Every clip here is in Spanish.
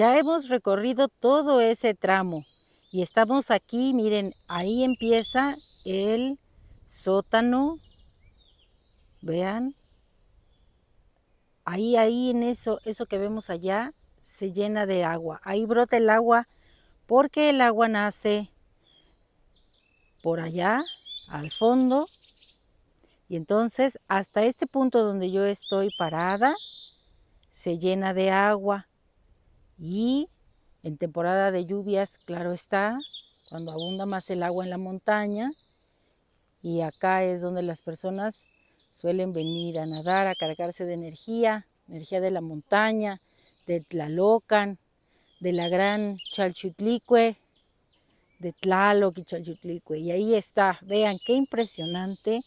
Ya hemos recorrido todo ese tramo y estamos aquí, miren, ahí empieza el sótano, vean, ahí en eso que vemos allá se llena de agua, ahí brota el agua porque el agua nace por allá al fondo y entonces hasta este punto donde yo estoy parada se llena de agua y en temporada de lluvias, claro está, cuando abunda más el agua en la montaña, y acá es donde las personas suelen venir a nadar, a cargarse de energía de la montaña, de Tlalocan, de la gran Chalchutlicue, de Tlaloc y Chalchutlicue. Y ahí está, vean qué impresionante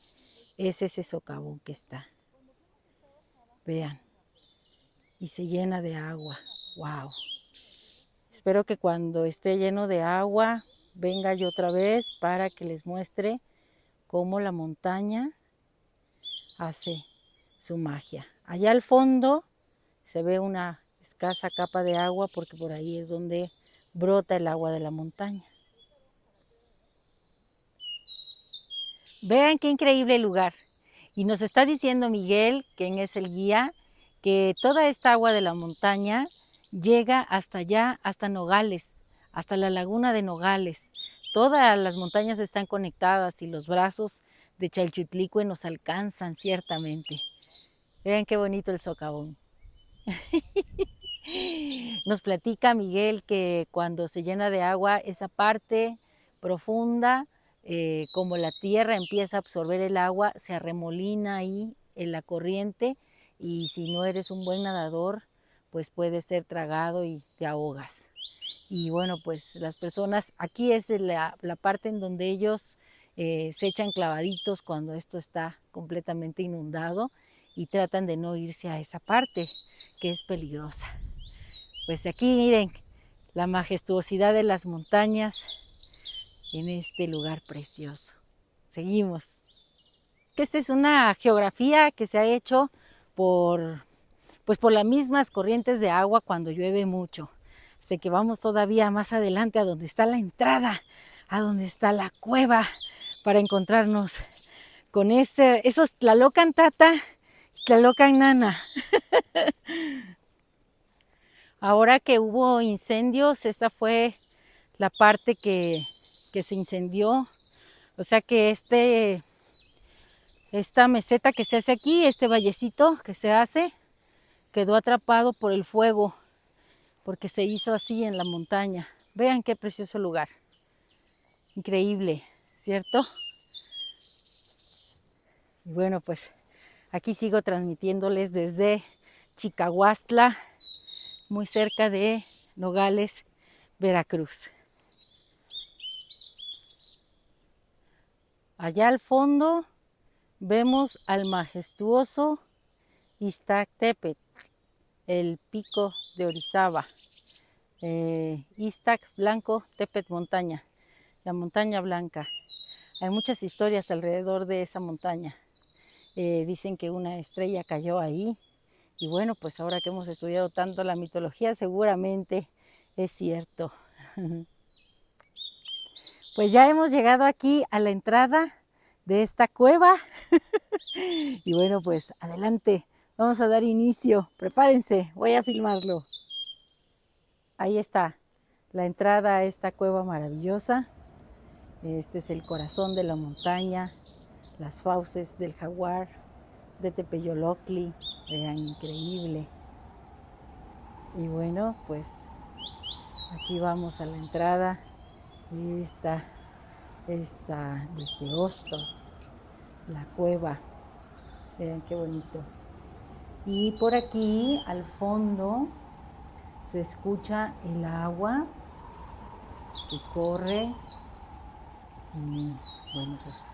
es ese socavón que está. Vean, y se llena de agua. ¡Wow! Espero que cuando esté lleno de agua venga yo otra vez para que les muestre cómo la montaña hace su magia. Allá al fondo se ve una escasa capa de agua porque por ahí es donde brota el agua de la montaña. Vean qué increíble lugar. Y nos está diciendo Miguel, quien es el guía, que toda esta agua de la montaña llega hasta allá, hasta Nogales, hasta la laguna de Nogales. Todas las montañas están conectadas y los brazos de Chalchutlicue nos alcanzan ciertamente. Vean qué bonito el socavón. Nos platica Miguel que cuando se llena de agua, esa parte profunda, como la tierra empieza a absorber el agua, se arremolina ahí en la corriente y si no eres un buen nadador, pues puedes ser tragado y te ahogas. Y bueno, pues las personas, aquí es la parte en donde ellos se echan clavaditos cuando esto está completamente inundado y tratan de no irse a esa parte que es peligrosa. Pues aquí miren la majestuosidad de las montañas en este lugar precioso. Seguimos. Esta es una geografía que se ha hecho por las mismas corrientes de agua cuando llueve mucho. Así que vamos todavía más adelante a donde está la entrada, a donde está la cueva, para encontrarnos con esos Tlalocan Tata, Tlalocan Nana. Ahora que hubo incendios, esa fue la parte que se incendió. O sea que esta meseta que se hace aquí, este vallecito que se hace, quedó atrapado por el fuego, porque se hizo así en la montaña. Vean qué precioso lugar. Increíble, ¿cierto? Y bueno, pues aquí sigo transmitiéndoles desde Chicahuastla, muy cerca de Nogales, Veracruz. Allá al fondo vemos al majestuoso Iztaccíhuatl, el pico de Orizaba. Iztac blanco, Tepet montaña, la montaña blanca. Hay muchas historias alrededor de esa montaña. Dicen que una estrella cayó ahí y bueno, pues ahora que hemos estudiado tanto la mitología, seguramente es cierto. Pues ya hemos llegado aquí a la entrada de esta cueva y bueno, pues adelante, vamos a dar inicio. Prepárense, voy a filmarlo. Ahí está la entrada a esta cueva maravillosa. Este es el corazón de la montaña, las fauces del jaguar, de Tepeyolocli, vean, increíble. Y bueno, pues aquí vamos a la entrada de esta desde Osto, la cueva, vean qué bonito. Y por aquí al fondo se escucha el agua que corre y bueno, pues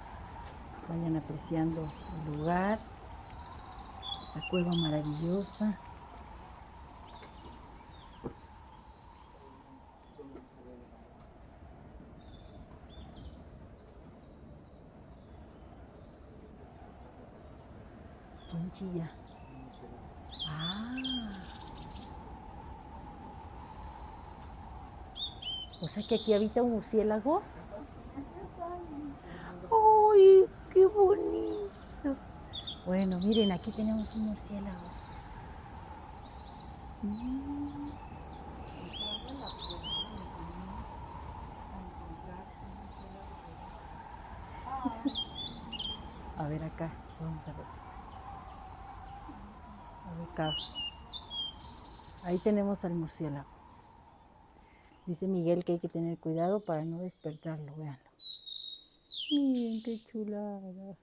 vayan apreciando el lugar, esta cueva maravillosa. ¿Quién chilla? Ah, O sea que aquí habita un murciélago. ¡Ay, qué bonito! Bueno, miren, aquí tenemos un murciélago. A ver acá, vamos a ver. Acá. Ahí tenemos al murciélago. Dice Miguel que hay que tener cuidado para no despertarlo, véanlo. Miren qué chulada.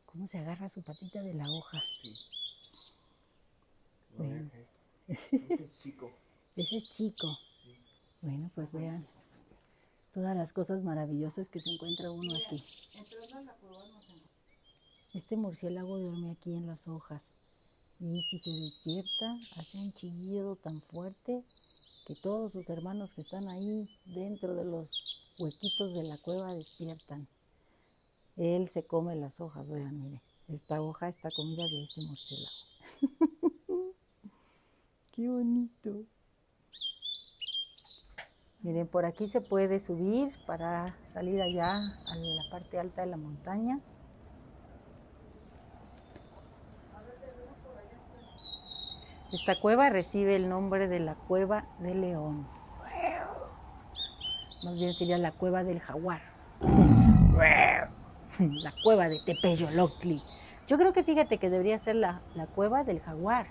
Cómo se agarra su patita de la hoja. Sí. Bueno. Ese es chico. Ese es chico. Sí. Bueno, pues vean todas las cosas maravillosas que se encuentra uno aquí. Este murciélago duerme aquí en las hojas. Y si se despierta, hace un chillido tan fuerte que todos sus hermanos que están ahí dentro de los huequitos de la cueva despiertan. Él se come las hojas, vean, mire. Esta hoja está comida de este murciélago. ¡Qué bonito! Miren, por aquí se puede subir para salir allá a la parte alta de la montaña. Esta cueva recibe el nombre de la Cueva del León. Más bien sería la Cueva del Jaguar. La Cueva de Tepeyoloctli. Yo creo que fíjate que debería ser la Cueva del Jaguar,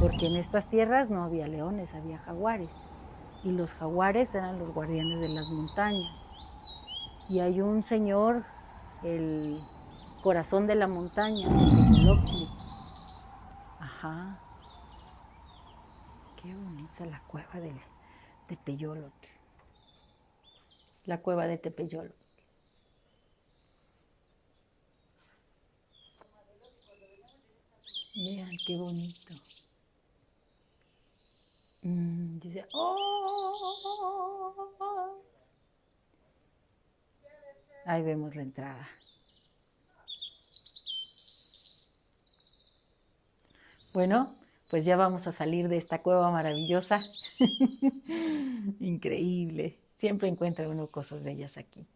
porque en estas tierras no había leones, había jaguares. Y los jaguares eran los guardianes de las montañas. Y hay un señor, el corazón de la montaña, Tepeyoloctli. Ajá. Qué bonita la cueva de Tepeyoloctli. La cueva de Tepeyoloctli. Vean qué bonito. Dice, ¡oh! Ahí vemos la entrada. Bueno, pues ya vamos a salir de esta cueva maravillosa. Increíble. Siempre encuentra uno cosas bellas aquí.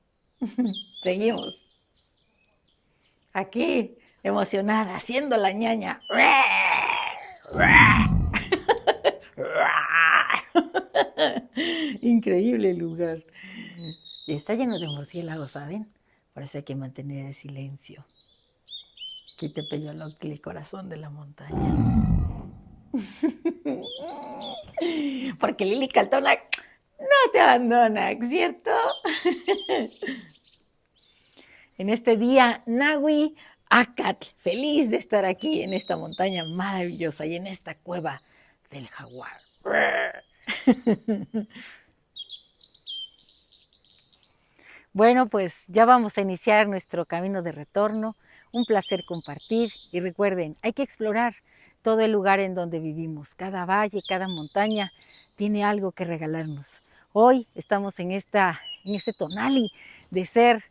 Seguimos. Aquí, emocionada, haciendo la ñaña. Increíble lugar. Está lleno de murciélagos, ¿saben? Por eso hay que mantener el silencio. Aquí Tepeyoloctli, el corazón de la montaña. Porque Lili Caltona no te abandona, ¿cierto? En este día, Nahui Acatl, feliz de estar aquí en esta montaña maravillosa y en esta cueva del jaguar. Bueno, pues ya vamos a iniciar nuestro camino de retorno. Un placer compartir y recuerden, hay que explorar todo el lugar en donde vivimos. Cada valle, cada montaña tiene algo que regalarnos. Hoy estamos en este tonali de ser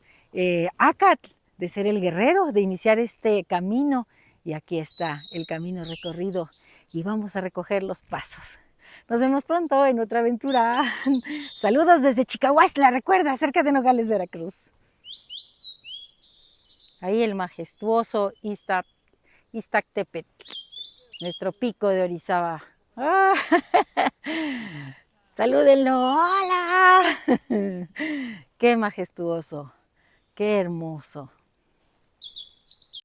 Acatl, de ser el guerrero, de iniciar este camino. Y aquí está el camino recorrido y vamos a recoger los pasos. Nos vemos pronto en otra aventura. Saludos desde Chicahuastla, recuerda, cerca de Nogales, Veracruz. Ahí el majestuoso Iztactepetl, nuestro pico de Orizaba. ¡Ah! ¡Salúdenlo! ¡Hola! ¡Qué majestuoso! ¡Qué hermoso!